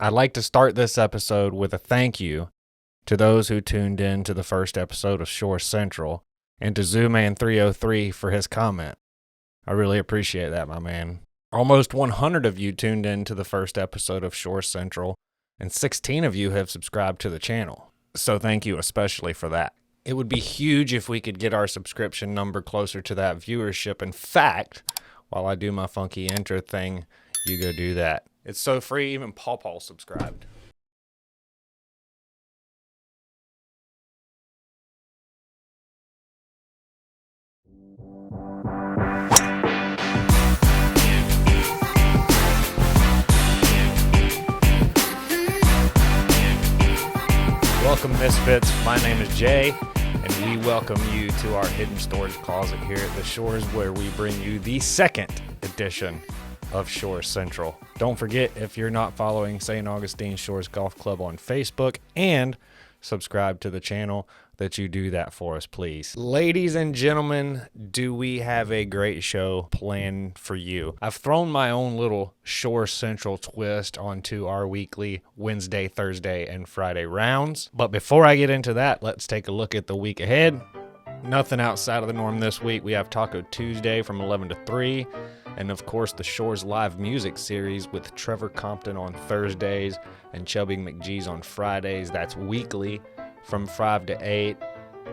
I'd like to start this episode with a thank you to those who tuned in to the first episode of Shore Central and to Zooman303 for his comment. I really appreciate that, my man. Almost 100 of you tuned in to the first episode of Shore Central, and 16 of you have subscribed to the channel. So thank you especially for that. It would be huge if we could get our subscription number closer to that viewership. In fact, while I do my funky intro thing, you go do that. It's so free, even Paw Paw subscribed. Welcome, Misfits. My name is Jay, and we welcome you to our hidden storage closet here at the Shores, where we bring you the second edition of Shore Central. Don't forget, if you're not following St. Augustine Shores Golf Club on Facebook and subscribe to the channel, that you do that for us, please. Ladies and gentlemen, do we have a great show planned for you? I've thrown my own little Shore Central twist onto our weekly Wednesday, Thursday, and Friday rounds. But before I get into that, let's take a look at the week ahead. Nothing outside of the norm this week. We have Taco Tuesday from 11 to 3. And of course, the Shores Live Music Series with Trevor Compton on Thursdays and Chubby McGee's on Fridays. That's weekly from 5 to 8.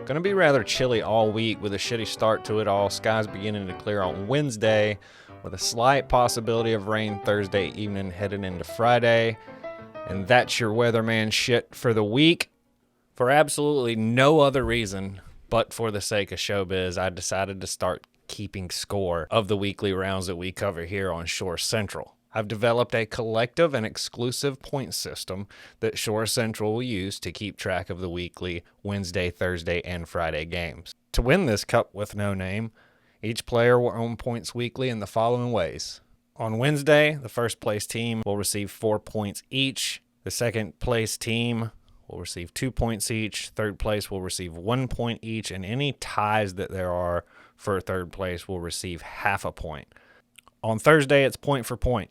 Gonna be rather chilly all week with a shitty start to it all. Skies beginning to clear on Wednesday with a slight possibility of rain Thursday evening heading into Friday. And that's your weatherman shit for the week. For absolutely no other reason but for the sake of showbiz, I decided to start keeping score of the weekly rounds that we cover here on Shore Central. I've developed a collective and exclusive point system that Shore Central will use to keep track of the weekly Wednesday, Thursday, and Friday games. To win this cup with no name, each player will earn points weekly in the following ways. On Wednesday, the first place team will receive 4 points each. The second place team will receive 2 points each. Third place will receive 1 point each, and any ties that there are for third place will receive half a point. On Thursday, it's point for point.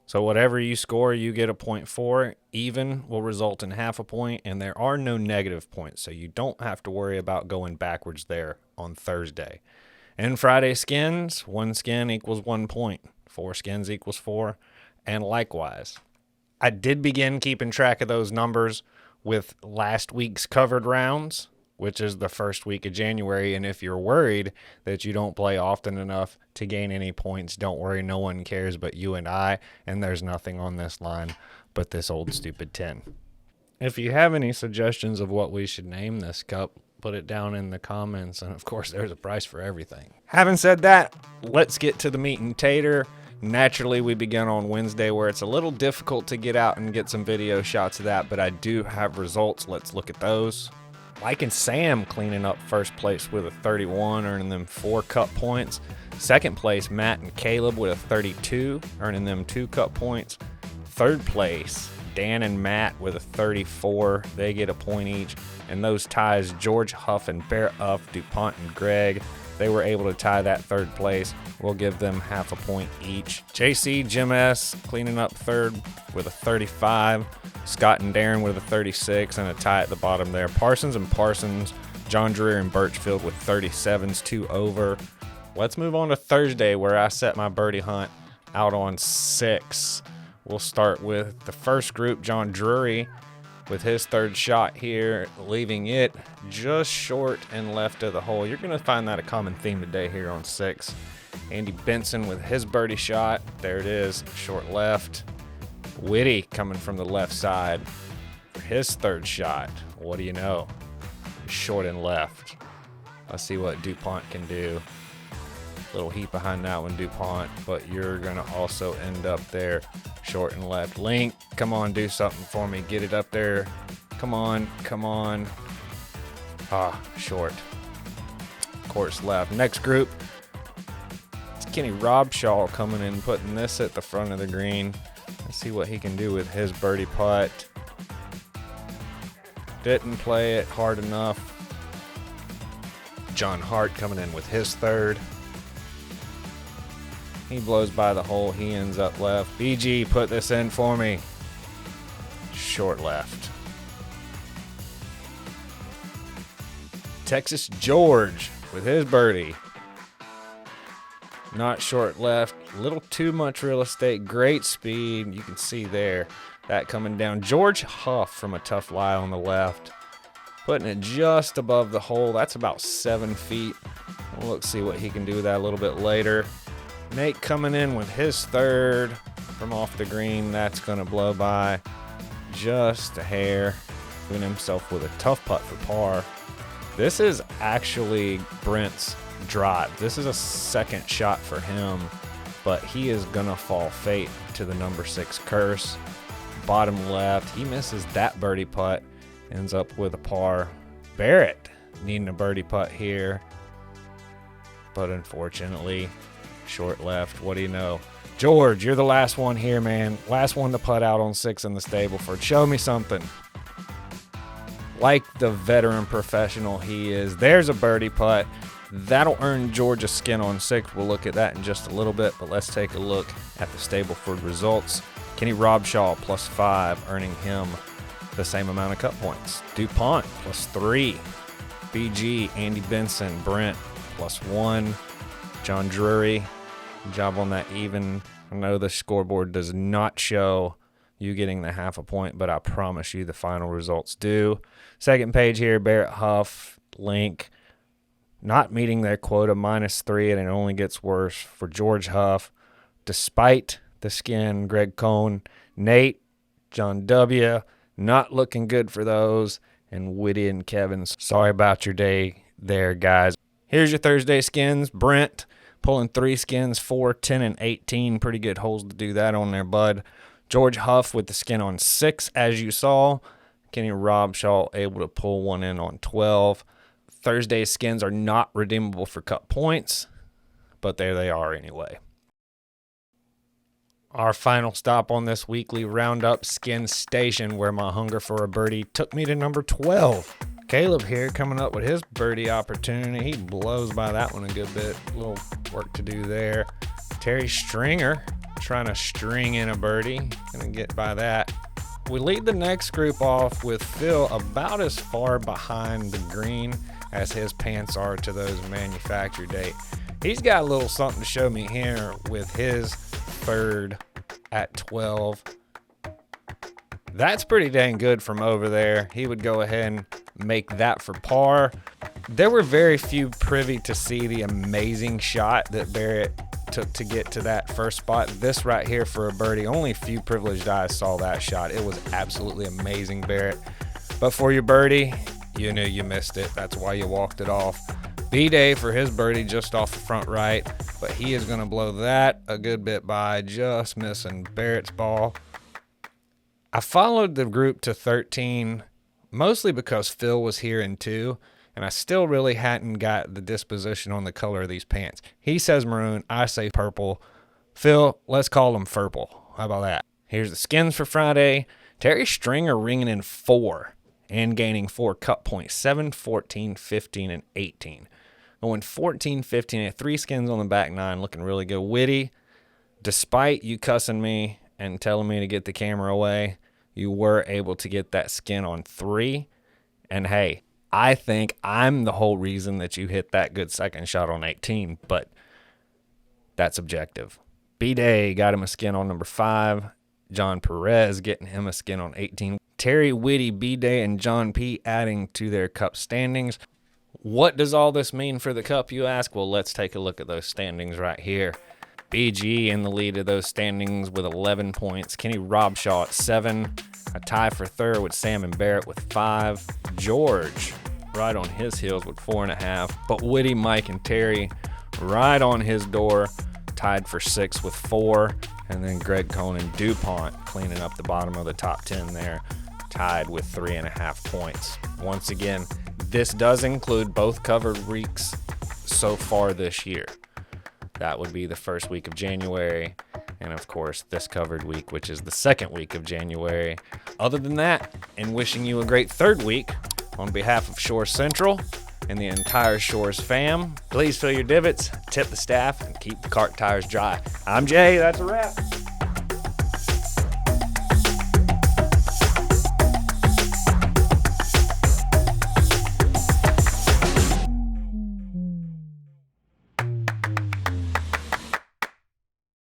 So whatever you score, you get a point for. Even will result in half a point, and there are no negative points, so you don't have to worry about going backwards there on Thursday. And Friday skins, 1 skin equals 1 point, 4 skins equals 4, and likewise. I did begin keeping track of those numbers with last week's covered rounds, which is the first week of January. And if you're worried that you don't play often enough to gain any points, don't worry, no one cares but you and I, and there's nothing on this line but this old stupid 10. If you have any suggestions of what we should name this cup, put it down in the comments, and of course there's a price for everything. Having said that, let's get to the meat and tater. Naturally, we begin on Wednesday, where it's a little difficult to get out and get some video shots of that, but I do have results. Let's look at those. Mike and Sam cleaning up first place with a 31, earning them 4 cup points. Second place, Matt and Caleb with a 32, earning them 2 cup points. Third place, Dan and Matt with a 34. They get a point each. And those ties, George Huff and Bear Uff, DuPont and Greg, they were able to tie that third place. We'll give them half a point each. JC, Jim S. cleaning up third with a 35. Scott and Darren with a 36 and a tie at the bottom there. Parsons and Parsons, John Dreer and Birchfield with 37s, 2 over. Let's move on to Thursday, where I set my birdie hunt out on 6. We'll start with the first group, John Drury, with his third shot here, leaving it just short and left of the hole. You're going to find that a common theme today here on 6. Andy Benson with his birdie shot. There it is, short left. Whitty coming from the left side for his third shot. What do you know? Short and left. Let's see what DuPont can do. Little heat behind that one, DuPont, but you're going to also end up there short and left. Link, come on, do something for me. Get it up there. Come on, come on. Short. Course left. Next group, it's Kenny Robshaw coming in, putting this at the front of the green. Let's see what he can do with his birdie putt. Didn't play it hard enough. John Hart coming in with his third. He blows by the hole. He ends up left. BG, put this in for me. short left. Texas George with his birdie. Not short left, a little too much real estate, great speed. You can see there that coming down. George Huff from a tough lie on the left, putting it just above the hole. That's about 7 feet. We'll look, see what he can do with that a little bit later. Nate coming in with his third from off the green. That's going to blow by just a hair, doing himself with a tough putt for par. This is actually Brent's drive. This is a second shot for him, but he is gonna fall fate to the number 6 curse. Bottom left, he misses that birdie putt, ends up with a par. Barrett needing a birdie putt here, but unfortunately, short left. What do you know? George, you're the last one here, man. Last one to putt out on 6 in the Stableford. Show me something. Like the veteran professional he is, there's a birdie putt. That'll earn George a skin on 6. We'll look at that in just a little bit, but let's take a look at the Stableford results. Kenny Robshaw +5, earning him the same amount of cut points. DuPont +3. BG, Andy Benson, Brent +1. John Drury, good job on that even. I know the scoreboard does not show you getting the half a point, but I promise you the final results do. Second page here, Barrett Huff, Link, not meeting their quota, -3, and it only gets worse for George Huff. Despite the skin, Greg Cohn, Nate, John W., not looking good for those, and Whitty and Kevin, sorry about your day there, guys. Here's your Thursday skins. Brent pulling 3 skins, 4, 10, and 18. Pretty good holes to do that on there, bud. George Huff with the skin on 6, as you saw. Kenny Robshaw able to pull one in on 12. Thursday's skins are not redeemable for cut points, but there they are anyway. Our final stop on this weekly roundup, Skin Station, where my hunger for a birdie took me to number 12. Caleb here coming up with his birdie opportunity. He blows by that one a good bit. A little work to do there. Terry Stringer trying to string in a birdie. Gonna get by that. We lead the next group off with Phil about as far behind the green as his pants are to those manufacture date. He's got a little something to show me here with his third at 12. That's pretty dang good from over there. He would go ahead and make that for par. There were very few privy to see the amazing shot that Barrett took to get to that first spot. This right here for a birdie, only a few privileged eyes saw that shot. It was absolutely amazing, Barrett. But for your birdie, you knew you missed it. That's why you walked it off. B-Day for his birdie just off the front right, but he is going to blow that a good bit by, just missing Barrett's ball. I followed the group to 13 mostly because Phil was here in 2, and I still really hadn't got the disposition on the color of these pants. He says maroon, I say purple. Phil, let's call them Furple. How about that? Here's the skins for Friday. Terry Stringer ringing in 4 and gaining 4 cut points, 7, 14, 15, and 18. Going 14, 15, and 3 skins on the back 9, looking really good. Whitty, despite you cussing me and telling me to get the camera away, you were able to get that skin on 3. And hey, I think I'm the whole reason that you hit that good second shot on 18, but that's objective. B-Day got him a skin on number 5. John Perez getting him a skin on 18. Terry, Whitty, B-Day, and John P. adding to their cup standings. What does all this mean for the cup, you ask? Well, let's take a look at those standings right here. BG in the lead of those standings with 11 points. Kenny Robshaw at 7. A tie for third with Sam and Barrett with 5. George right on his heels with 4.5. But Whitty, Mike, and Terry right on his door, tied for 6 with 4. And then Greg Cohn and DuPont cleaning up the bottom of the top 10 there, tied with 3.5 points. Once again, this does include both covered weeks so far this year. That would be the first week of January, and of course this covered week, which is the second week of January. Other than that, and wishing you a great third week, on behalf of Shore Central and the entire Shores fam, please fill your divots, tip the staff, and keep the cart tires dry. I'm Jay, that's a wrap.